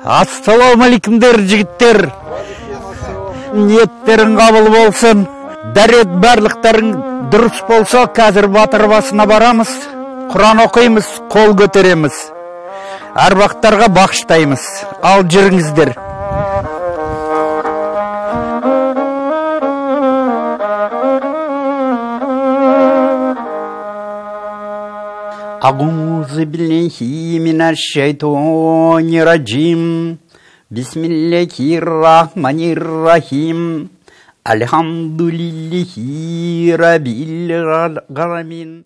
Ассалаумалейкумдер жігіттер. Ниеттерің қабыл болсын. Дәрет барлықтарың дұрыс болса, қазір батыр басына барамыз. Құран оқимыз, қол көтереміз. Арбақтарға бақштаймыз. Ал жүріңіздер. Аузу биллахи минаш шайтонир раджим. Бисмиллахир-рахманир-рахим. Альхамдулиллахи раббил аламин.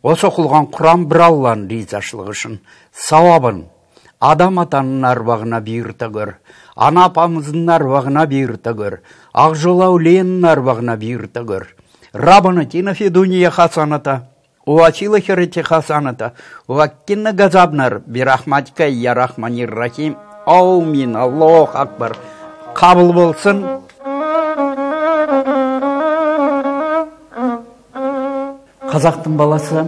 Осы оқылған Құран бір Алланың ризашылығы үшін сауабын адам атаның арбағына бұйырта көр, ана апамыздың арбағына бұйырта көр, Ақжол әулиенің арбағына бұйырта көр. Раббана атина фи дуния хасаната ва фил ахирати хасаната ва қина газабнар бирахматика я рахманир рахим. Аумин. Аллаху акбар. Қабыл болсын. Қазақтың баласы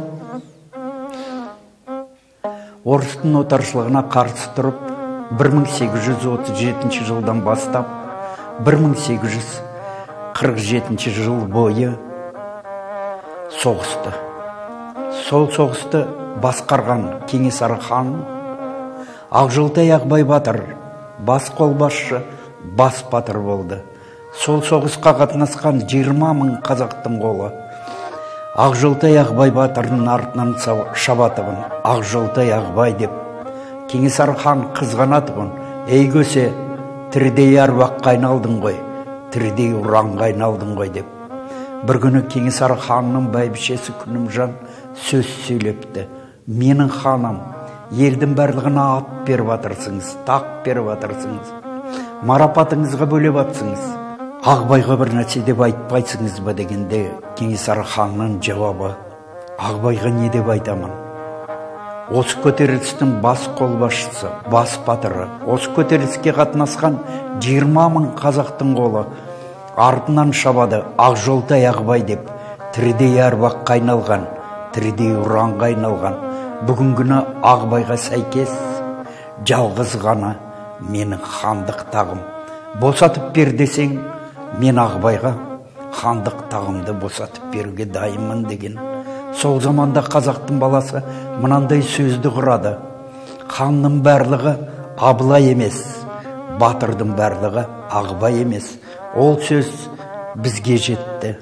орыстың отаршылығына қарсы тұрып 1837 жылдан бастап 1847 жыл бойы соғысты. Сол соғысты басқарған Кенесары хан Ақжолтай Ағбай батыр бас қолбасшы, бас батыр болды. Сол соғысқа қатынасқан 20 мың қазақтың қолы Ақжолтай Ағбай батырдың артынан шабатығын Ақжолтай Ағбай деп, Кенесары хан қызғанатығын, ей көсе, тірідей арбаққа айналдың ғой, тірідей ұранға айналдың ғой деп. Бір күні Кенесары ханның бәйбішесі Күнімжан сөз сөйлепті. Менің ханым, елдің барлығына ат беріп атырсыңыз, тақ беріп атырсыңыз, марапатыңызға бөлеп атсыңыз. Ағбайға бір нәрсе деп айтпайсыңыз ба дегенде, Кенесары ханның жауабы: Ағбайға не деп айтамын? Осы көтерілістің бас қолбасшысы, бас батыры, осы көтеріліске қатынасқан 20 мың қазақтың қолы артынан шабады Ақжолтай Ағбай деп, тірідей арбаққа айналған, тірідей ұранға айналған. Бүгінгіні Ағбайға сәйкес жалғыз ғана менің хандық тағым. Босатып бер десең, мен Ағбайға хандық тағымды босатып беруге дайынмын деген. Сол заманда қазақтың баласы мынандай сөзді құрады: ханның барлығы Абылай емес, батырдың барлығы Ағбай емес. Ол сөз бізге жетті.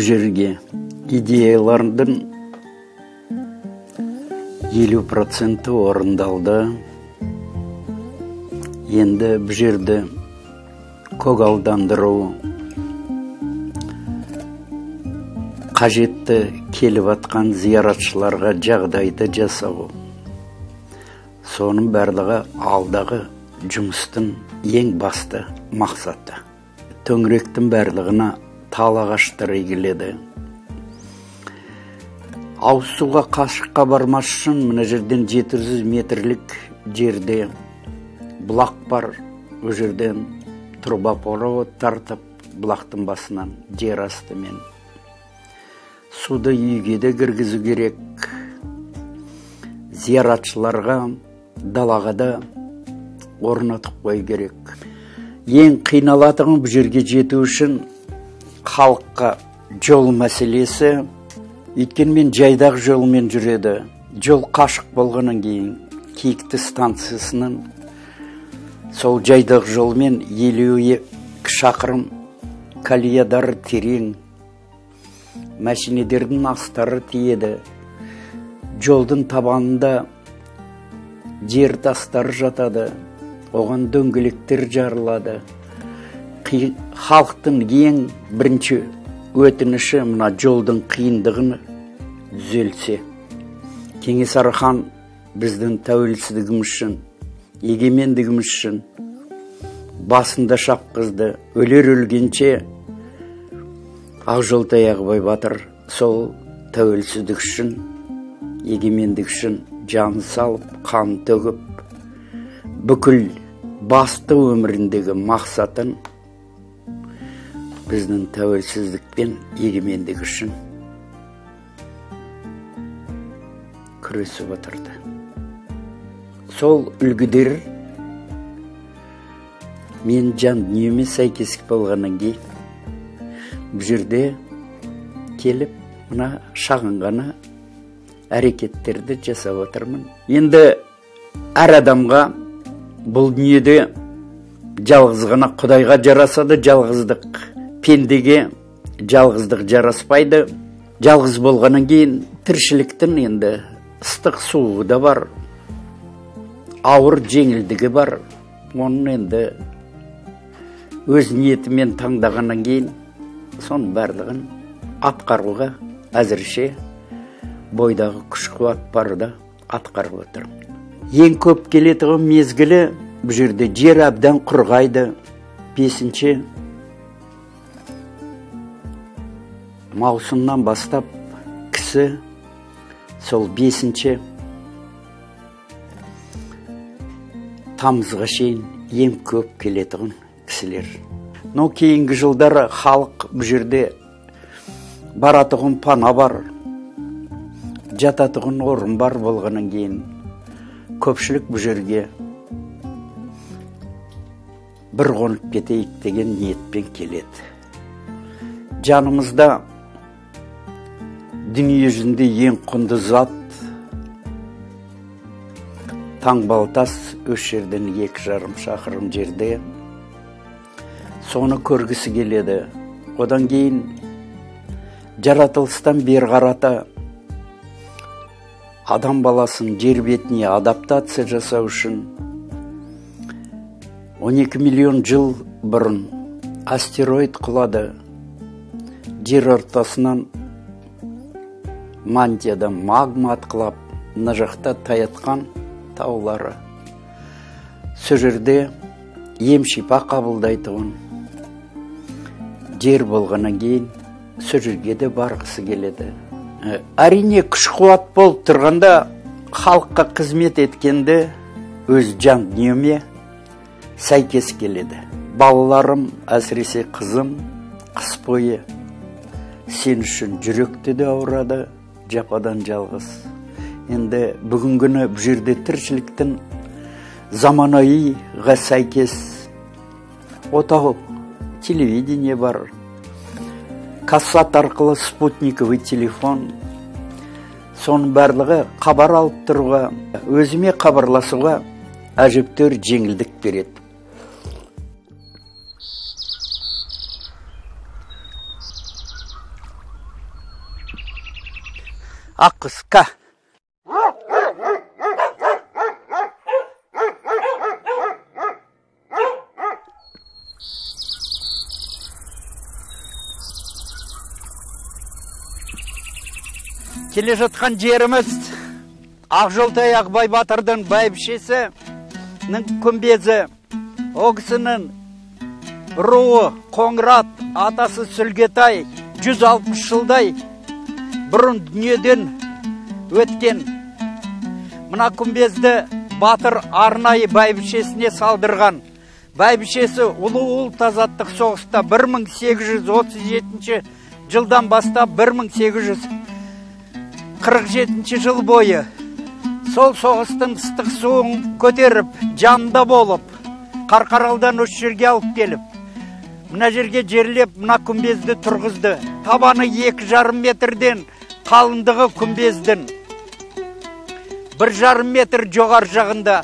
Жерге идеялардың 50% орындалды. Енді бұл жерді көгалдандыру, қажетті келіп атқан зияратшыларға жағдайды жасау. Соның барлығы алдағы жұмыстың ең басты мақсаты. Төңіректің барлығына тал ағаштар егіледі. Ауыз суға қашыққа бармас үшін мына жерден 700 метрлік жерде бұлақ бар. Ол жерден трубопровод тартып бұлақтың басынан жер астымен суды үйге де кіргізу керек. Зияратшыларға далаға да орнатып қою керек. Ең қиналатығын бұл жерге жету үшін халыққа жол мәселесі. Өйткені мен жайдақ жолмен жүреді. Жол қашық болғаннан кейін Киікті станциясының сол жайдақ жолмен 52 шақырым колеядары терең. Мәшинелердің астары тиеді. Жолдың табанында жер тастары жатады. Оған дөңгелектер жарылады. Халықтың ең бірінші өтініші мына жолдың қиындығын түзелсе. Кенесары хан біздің тәуелсіздігіміз үшін, егемендігіміз үшін басында шапқызды. Өлер өлгенше Ақжолтай Ағыбай батыр сол тәуелсіздік үшін, егемендік үшін жан салып, қан төгіп, бүкіл басты өміріндегі мақсатын біздің тәуелсіздік пен егемендік үшін күресіп отырды. Сол үлгідер мен жан дүниеме сәйкес болғаннан кейін бұл жерде келіп, мына шағын ғана әрекеттерді жасап отырмын. Енді әр адамға бұл дүниеде жалғыз ғана Құдайға жарасады, жалғыздық пендеге жалғыздық жараспайды. Жалғыз болғаннан кейін тіршіліктің енді ыстық суығы да бар, ауыр жеңілдігі бар. Оның енді өз ниетімен таңдағаннан кейін соның барлығын атқаруға әзірше бойдағы күш қуат барда атқарып отырмын. Ең көп келетігі мезгілі бұл жерде жер әбден құрғайды. 5 маусымнан бастап кісі сол 5 тамызға шейін ең көп келетіғын кісілер. Но кейінгі жылдары халық бұл жерде баратығын пана бар, жататығын орын бар болғаннан кейін көпшілік бұл жерге бір қонып кетейік деген ниетпен келеді. Жанымызда дүние жүзінде ең құнды зат Таңбалтас өш жерден 2,5 шақырым жерде. Соны көргісі келеді. Одан кейін жаратылыстан бер қарата адам баласын жер бетіне адаптация жасау үшін 12 миллион жыл бұрын астероид құлады. Жер ортасынан мантиядан магма атқылап, мына жақта таятқан таулары. Сол жерде ем шипа қабылдайтын жер болғаннан кейін сол жерге де барғысы келеді. Әрине күш қуат болып тұрғанда халыққа қызмет еткенде өз жан дүниеме сәйкес келеді. Балаларым, әсіресе қызым, қыс бойы сен үшін жүректі де ауырады, жападан жалғыз. Енді бүгін күні бұл жерде тіршіліктің заманауиға сәйкес отау телевидение бар, кассат арқылы спутниковый телефон. Соның барлығы хабар алып тұруға, өзіме хабарласуға әжептәуір жеңілдік береді. Аққысқа. Келе жатқан жеріміз Ақжолтай Ағыбай батырдың бәйбішесінің күмбезі. О кісінің руы Қоңырат, атасы Сүлгетай 160 жылдай бұрын дүниеден өткен. Мына күмбезді батыр арнайы бәйбішесіне салдырған. Бәйбішесі ұлы ұлт азаттық соғыста 1837 жылдан бастап 1847 жыл бойы сол соғыстың ыстық суын көтеріп, жанында болып, Қарқаралыдан осы жерге алып келіп, мына жерге жерлеп, мына күмбезді тұрғызды. Табаны 2,5 метрден, қалыңдығы күмбездің 1,5 метр жоғар жағында.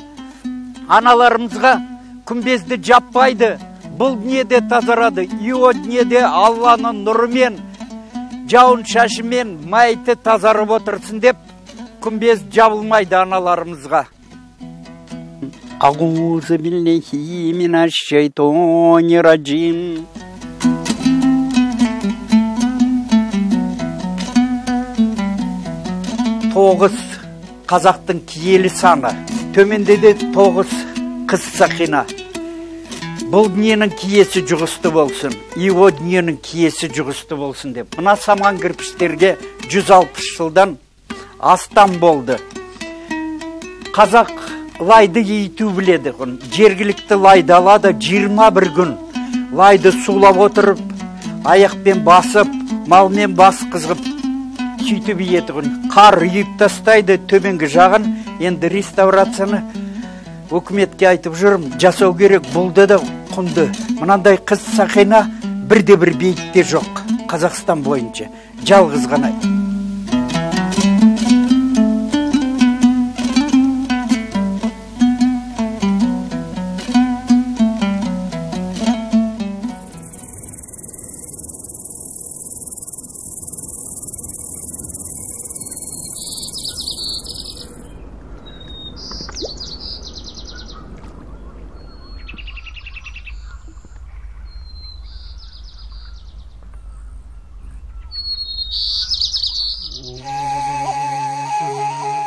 Аналарымызға күмбезді жаппайды, бұл дүниеде тазарады, о дүниеде Алланың нұрымен, жауын шашымен майты тазарып отырсын деп, күмбез жабылмайды аналарымызға. Аузу биллахи минаш шайтонир раджим. Тоғыз қазақтың киелі саны, төменде де 9 қыз сақина. бұл дүниенің киесі жұғысты болсын, о дүниенің киесі жұғысты болсын деп. Мына саман кірпіштерге 160 жылдан астам болды. Қазақ лайды ейту біледі. Жергілікті лайды алады 21 күн. Лайды сулап отырып, аяқпен басып, малмен бас қызғып, сөйтіп еді. Қар үйіп тастайды төменгі жағын. Енді реставрацияны өкіметке айтып жүрім, жасау керек, бұлды да құнды. Мынандай қыз Сақина бірде-бір бейітте жоқ. Қазақстан бойынша жалғыз ғана.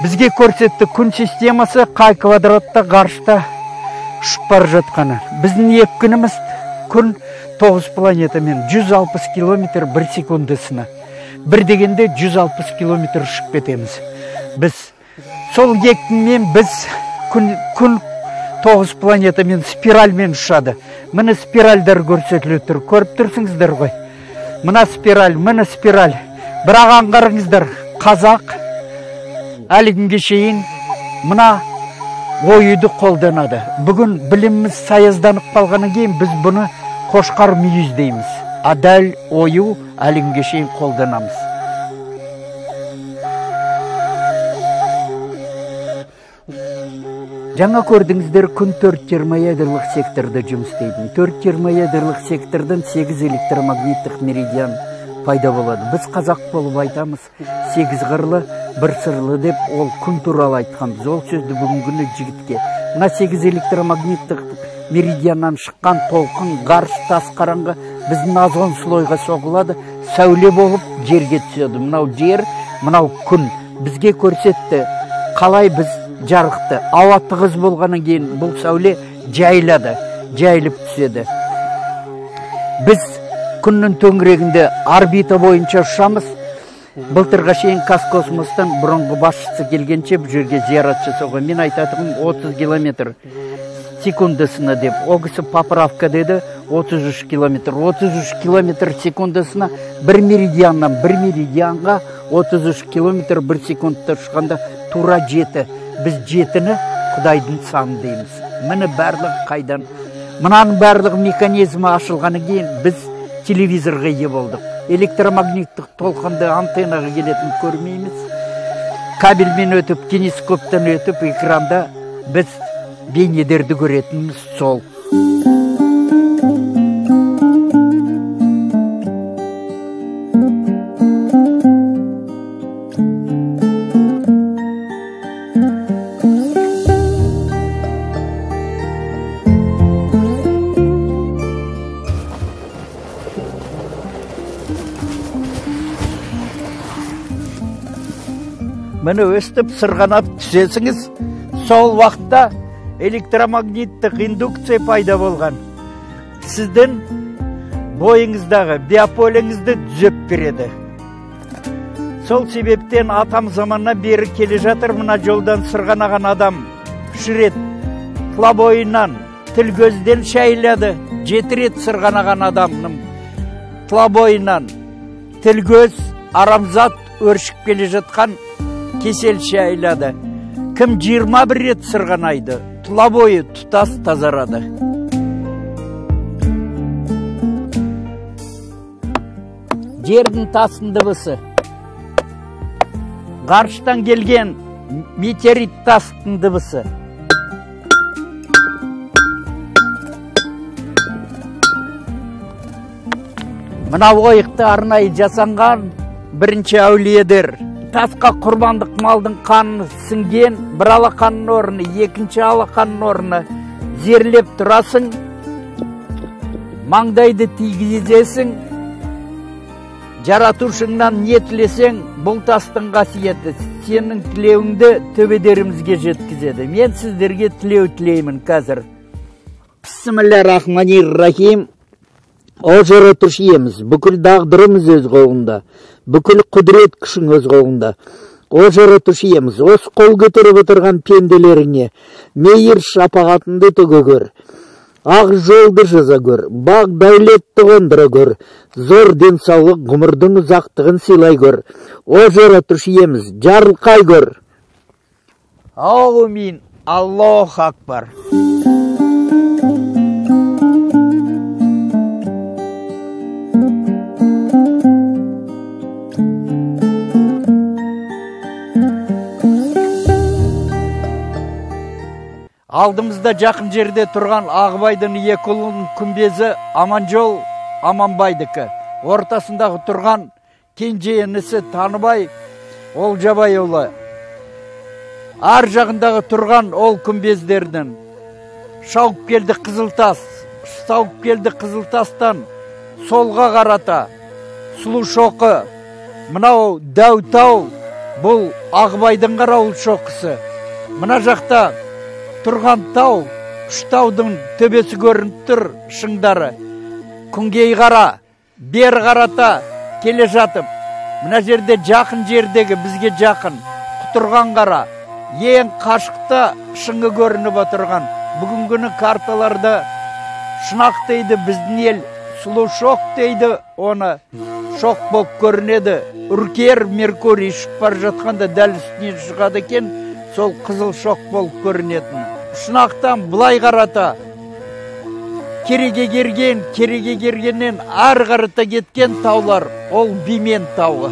Бізге көрсетті күн системасы қай квадратта ғарышта ұшып бара жатқаны. Біздің екі күніміз күн 9 планетамен 160 км бір секундысына. Бір дегенде 160 км ұшып кетеміз. Біз сол екінмен біз күн 9 планетамен спиральмен ұшады. Міне спиральдар көрсетіліп тұр. Көріп тұрсыңыздар ғой. Мына спираль, міне спираль. Бірақ аңғарыңыздар, қазақ әлі күнге шейін мына ойуды қолданады. Бүгін біліміміз саязданып қалғаннан кейін біз бұны қошқар мүйіз дейміз. Дәл ойу әлі күнге шейін қолданамыз. Жаңа көрдіңіздер, күн 4-20 ядролық секторда жұмыс істейді. 4-20 ядролық сектордан 8 электромагниттік меридиан пайда болады. Біз қазақ болып айтамыз, 8 қырлы, 1 сырлы деп, ол күн туралы айтқанбыз. Ол сөзді бүгінгі жігітке. Мына 8 электромагниттік меридианнан шыққан толқын, ғарыш, тас қараңғы біздің озон слойға соғылады, сәуле болып жерге түседі. Мынау жер, мынау күн бізге көрсетті, қалай біз жарықты. Ауа тығыз болғаннан кейін бұл сәуле жайылады, жайылып түседі. Біз күннің төңірегінде орбита бойынша ұшамыз. Былтырға шейін Қазкосмостан бұрынғы басшысы келгенше бұл жерге зиярат жасауға. Мен айтатығым 30 км секундасына деп. О кісі поправка деді 33 км. 33 км секундасына бір меридианнан бір меридианға 33 км бір секундта ұшқанда тура 7. Біз 7-ні Құдайдың саны дейміз. Міне барлығы қайдан. Мұнаның барлығы механизмі ашылғаны кейін біз телевизорға ие болдық. Электромагниттік толқынды антеннаға келетін көрмейміз. Кабельмен өтіп, кинескоптан өтіп, экранда біз бейнелерді көретініміз сол. Мені өстіп сырғанап түсесіңіз, сол уақытта электромагниттік индукция пайда болған. Сіздің бойыңыздағы биополеңізді түзеп береді. Сол себептен атам заманына бері келе жатыр, мына жолдан сырғанаған адам 3 рет тұла бойынан, тіл көзден шайылады. 7 рет сырғанаған адамның тұла бойынан тіл көз, арамзат өршіп келе жатқан кесел шайылады. Кім 21 рет сырғанайды, тұла бойы тұтас тазарады. Жердің тасын дыбысы. Ғарыштан келген метеорит тастың дыбысы. Мына ойықты арнайы жасанған бірінші әулиедер. Тасқа құрбандық малдың қанын сіңген, бір алақанның орны, екінші алақанның орны зерлеп тұрасың, маңдайды тигізесің, жаратушыңнан не тілесең, бұл тастың қасиеті сенің тілеуіңді төбедерімізге жеткізеді. Мен сіздерге тілеу тілеймін қазір. Bismillahirrahmanirrahim. O жаратушы иеміз, бүкіл дағдырымыз өз қолында, бүкіл құдірет күшің өз қолында. О жаратушы иеміз, осы қол көтеріп отырған пенделеріңе мейір шапағатынды төге көр. Ақ жолды жаза көр, бақ дәулетті қондыра көр, зор денсаулық ғұмырдың ұзақтығын сыйлай көр. О жаратушы иеміз, жарылқай көр. Аумин. Аллаху акбар. Алдымызда жақын жерде тұрған Ағыбайдың екі ұлының күмбезі Аманжол Аманбайдікі. Ортасындағы тұрған кенже інісі Таныбай Олжабайұлы. Ар жағындағы тұрған ол күмбездердің. Шауып келді Қызылтас. Шауып келді Қызылтастан солға қарата Сұлу шоқы. Мынау Дәутау бұл Ағыбайдың қарауыл шоқысы. Мына жақта тұрған тау, үш таудың төбесі көрініп тұр шыңдары. Күнгей қара, бер қарата келе жатып, мына жерде жақын жердегі бізге жақын Құтырған қара, ең қашықта шыңы көрініп отырған. Бүгінгіні карталарда Шынақ дейді біздің ел, Сұлу шоқ дейді, оны шоқ болып көрінеді. Үркер Меркурий ұшып бара жатқанда дәл үстінен шығады екен, сол қызыл шоқ болып көрінетін. Шынақтан бұлай қарата кереге кергеннен ар қарата кеткен таулар, ол Бимен тауы.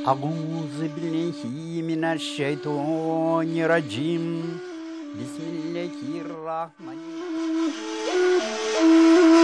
أعوذ بالله من الشيطان الرجيم بسم الله الرحمن الرحيم